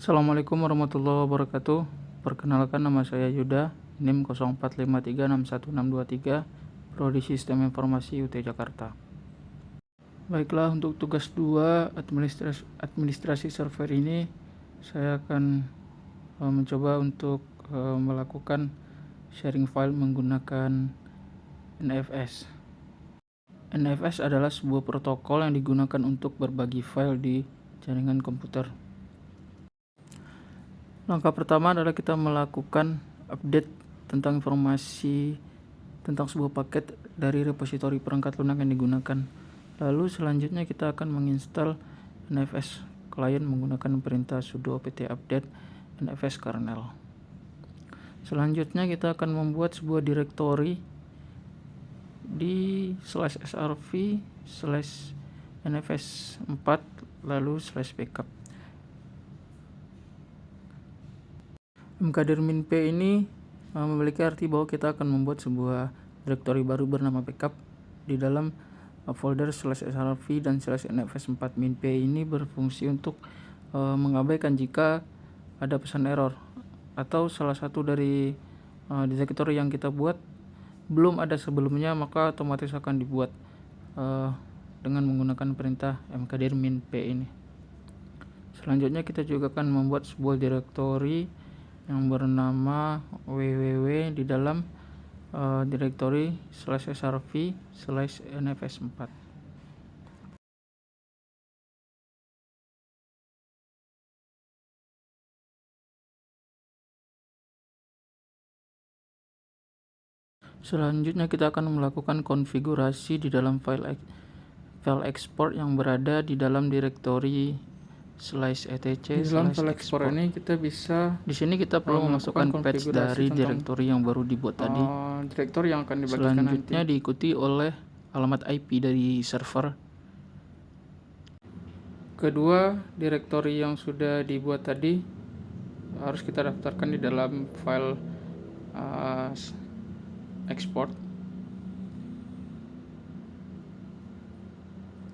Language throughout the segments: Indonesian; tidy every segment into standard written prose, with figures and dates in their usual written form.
Assalamualaikum warahmatullahi wabarakatuh. Perkenalkan, nama saya Yuda, NIM 0453616623, Prodi Sistem Informasi UT Jakarta. Baiklah, untuk tugas 2 administrasi server ini saya akan mencoba untuk melakukan sharing file menggunakan NFS. NFS adalah sebuah protokol yang digunakan untuk berbagi file di jaringan komputer. Langkah pertama adalah kita melakukan update tentang informasi tentang sebuah paket dari repositori perangkat lunak yang digunakan. Lalu selanjutnya kita akan menginstal NFS client menggunakan perintah sudo apt update NFS kernel. Selanjutnya kita akan membuat sebuah direktori di /srv/nfs4 lalu /backup. mkdir-p ini memiliki arti bahwa kita akan membuat sebuah direktori baru bernama backup. Di dalam folder /srv dan /nfs4-p ini berfungsi untuk mengabaikan jika ada pesan error atau salah satu dari direktori yang kita buat belum ada sebelumnya, maka otomatis akan dibuat dengan menggunakan perintah mkdir-p ini. Selanjutnya kita juga akan membuat sebuah direktori yang bernama www di dalam direktori /srv/nfs4. Selanjutnya kita akan melakukan konfigurasi di dalam file export yang berada di dalam direktori /etc. Di dalam file export ini kita bisa di sini kita perlu memasukkan patch dari direktori yang baru dibuat tadi. Direktori yang akan dibagikan selanjutnya nanti. Diikuti oleh alamat IP dari server. Kedua, direktori yang sudah dibuat tadi harus kita daftarkan di dalam file export.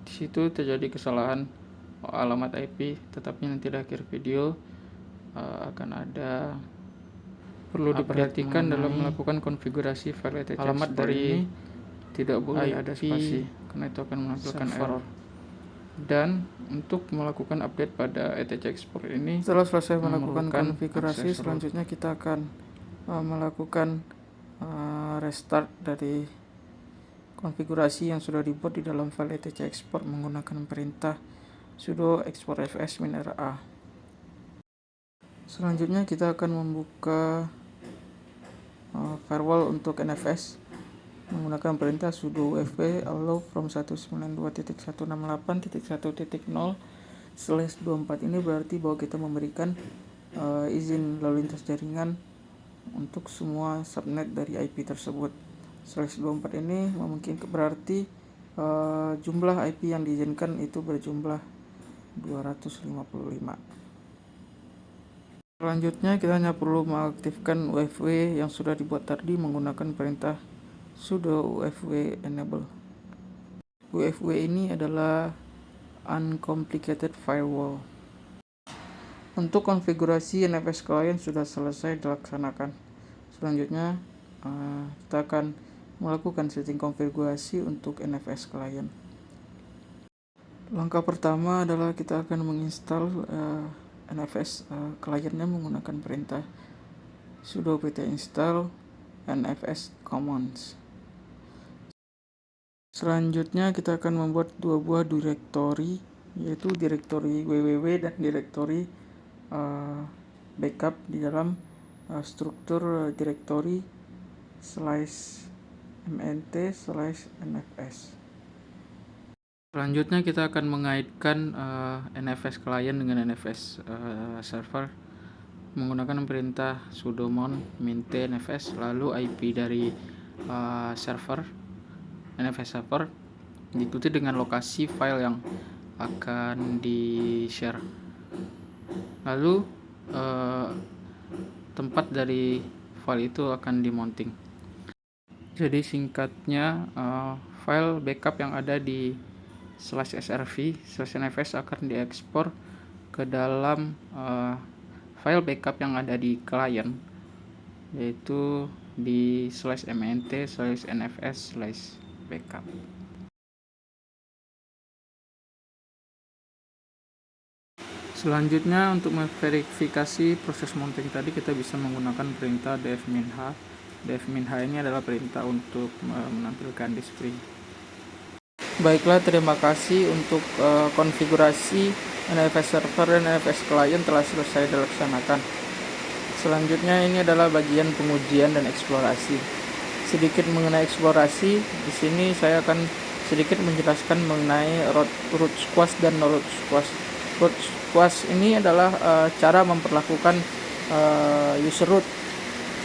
Di situ terjadi kesalahan alamat IP, tetapi nanti di akhir video akan ada perlu diperhatikan dalam melakukan konfigurasi file etc. Alamat dari ini tidak boleh ada spasi karena itu akan menampilkan error. Dan untuk melakukan update pada etc export ini, setelah selesai melakukan konfigurasi, selanjutnya kita akan melakukan restart dari konfigurasi yang sudah dibuat di dalam file etc export menggunakan perintah sudo export fs-ra. Selanjutnya kita akan membuka firewall untuk NFS menggunakan perintah sudo ufp allow from 192.168.1.0/24. Ini berarti bahwa kita memberikan izin lalu lintas jaringan untuk semua subnet dari IP tersebut. /24 ini memungkinkan berarti jumlah IP yang diizinkan itu berjumlah 255. Selanjutnya kita hanya perlu mengaktifkan UFW yang sudah dibuat tadi menggunakan perintah sudo UFW enable. UFW ini adalah uncomplicated firewall. Untuk konfigurasi NFS client sudah selesai dilaksanakan. Selanjutnya kita akan melakukan setting konfigurasi untuk NFS client. Langkah pertama adalah kita akan menginstal NFS clientnya menggunakan perintah sudo apt install nfs commands. Selanjutnya kita akan membuat dua buah direktori, yaitu direktori www dan direktori backup di dalam struktur direktori /mnt/nfs. Selanjutnya kita akan mengaitkan NFS client dengan NFS server menggunakan perintah sudo mount mint nfs lalu IP dari server NFS server diikuti dengan lokasi file yang akan di-share. Lalu tempat dari file itu akan di-mounting. Jadi singkatnya file backup yang ada di /srv/nfs akan diekspor ke dalam file backup yang ada di klien, yaitu di /mnt/nfs/backup. Selanjutnya, untuk memverifikasi proses mounting tadi, kita bisa menggunakan perintah df-h. Df-h ini adalah perintah untuk menampilkan display. Baiklah, terima kasih untuk konfigurasi NFS server dan NFS client telah selesai dilaksanakan. Selanjutnya, ini adalah bagian pengujian dan eksplorasi. Sedikit mengenai eksplorasi, di sini saya akan sedikit menjelaskan mengenai root squash dan no root squash. Root squash ini adalah cara memperlakukan user root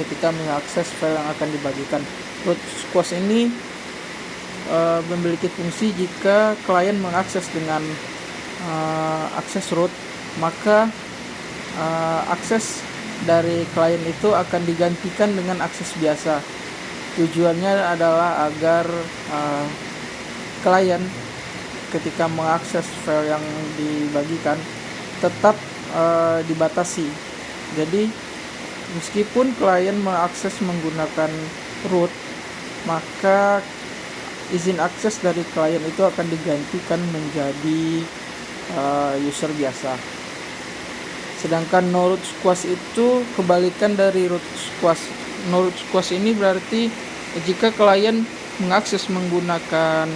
ketika mengakses file yang akan dibagikan. Root squash ini memiliki fungsi jika klien mengakses dengan akses root, maka akses dari klien itu akan digantikan dengan akses biasa. Tujuannya adalah agar klien ketika mengakses file yang dibagikan tetap dibatasi. Jadi meskipun klien mengakses menggunakan root, maka izin akses dari klien itu akan digantikan menjadi user biasa. Sedangkan no root squash itu kebalikan dari root squash. No root squash ini berarti jika klien mengakses menggunakan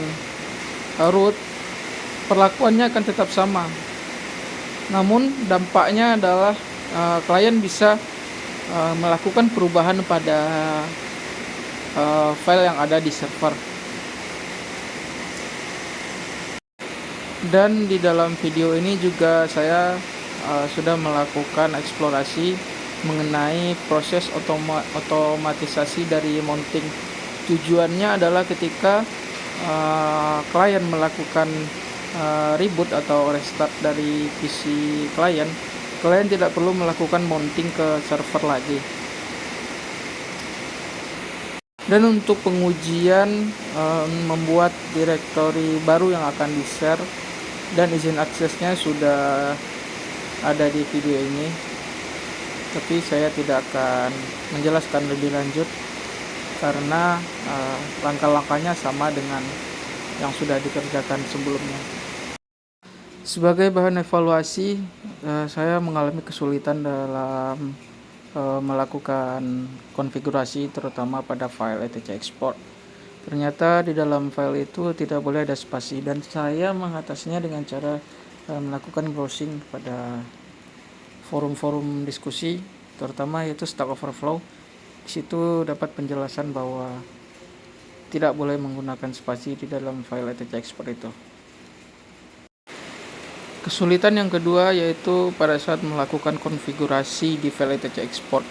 root, perlakuannya akan tetap sama. Namun dampaknya adalah klien bisa melakukan perubahan pada file yang ada di server. Dan di dalam video ini juga saya sudah melakukan eksplorasi mengenai proses otomatisasi dari mounting. Tujuannya adalah ketika klien melakukan reboot atau restart dari PC klien tidak perlu melakukan mounting ke server lagi. Dan untuk pengujian membuat direktori baru yang akan di-share dan izin aksesnya sudah ada di video ini, tapi saya tidak akan menjelaskan lebih lanjut karena langkah-langkahnya sama dengan yang sudah dikerjakan sebelumnya. Sebagai bahan evaluasi, saya mengalami kesulitan dalam melakukan konfigurasi, terutama pada file etc export. Ternyata di dalam file itu tidak boleh ada spasi, dan saya mengatasinya dengan cara melakukan browsing pada forum-forum diskusi, terutama yaitu Stack Overflow. Di situ dapat penjelasan bahwa tidak boleh menggunakan spasi di dalam file etc export itu. Kesulitan yang kedua yaitu pada saat melakukan konfigurasi di file etc export.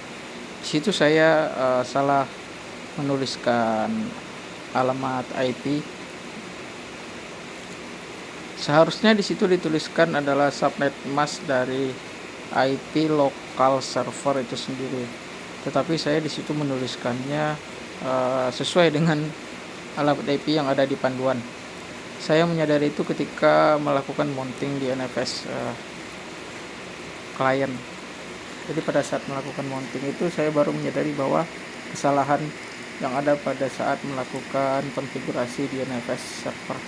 Di situ saya salah menuliskan alamat IP. Seharusnya di situ dituliskan adalah subnet mask dari IP lokal server itu sendiri. Tetapi saya di situ menuliskannya sesuai dengan alamat IP yang ada di panduan. Saya menyadari itu ketika melakukan mounting di NFS klien. Jadi pada saat melakukan mounting itu saya baru menyadari bahwa kesalahan yang ada pada saat melakukan konfigurasi di NFS server.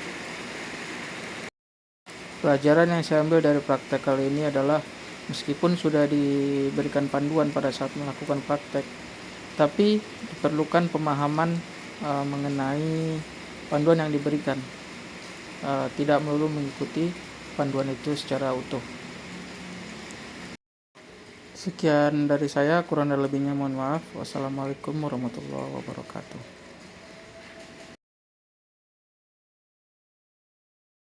Pelajaran yang saya ambil dari praktek kali ini adalah meskipun sudah diberikan panduan pada saat melakukan praktek, tapi diperlukan pemahaman mengenai panduan yang diberikan. Tidak melulu mengikuti panduan itu secara utuh. Sekian dari saya, kurang dan lebihnya mohon maaf. Wassalamualaikum warahmatullahi wabarakatuh.